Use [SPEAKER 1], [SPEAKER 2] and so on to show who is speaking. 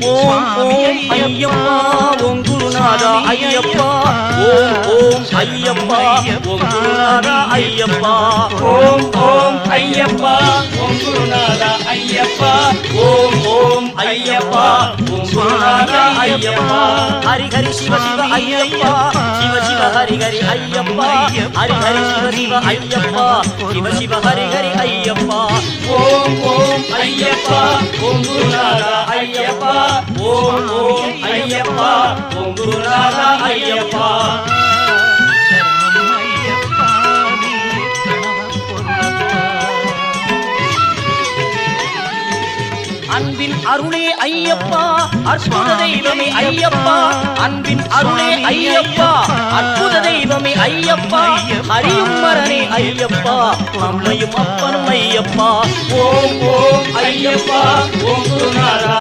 [SPEAKER 1] ஓம் ஓம் ஐயப்பா ஓம் குருநாதா ஐயப்பா ஓம் ஓம் ஐயப்பா ஓம் குருநாதா ஐயப்பா
[SPEAKER 2] ஓம் ஓம் ஐயப்பா ஓம் குருநாதா ஐயப்பா
[SPEAKER 1] ஓம் ஓம் ஐயப்பா ஓம் குருநாதா ஐயப்பா ஹரி ஹரி சிவ சிவ ஐயப்பா சிவ சிவ ஹரி ஹரி ஐயப்பா ஹரி ஹரி சிவ சிவ ஐயப்பா சிவ சிவ ஹரி ஹரி ஐயப்பா
[SPEAKER 2] ஓம் ஓம் ஐயப்பா ஓம் குருநாதா ஐயப்பா
[SPEAKER 1] ஓம் ஓம் ஐயப்பா ஓம் குருநாதா ஐயப்பா அன்பின் அருளே ஐயப்பா அற்புத தெய்வமே ஐயப்பா அன்பின் அருளே ஐயப்பா அற்புத தெய்வமே ஐயப்பா ஹரியும் மரனே ஐயப்பா அம்மையும் அப்பனும் ஐயப்பா
[SPEAKER 2] ஓம் ஓம் ஐயப்பா ஓம் குருநாதா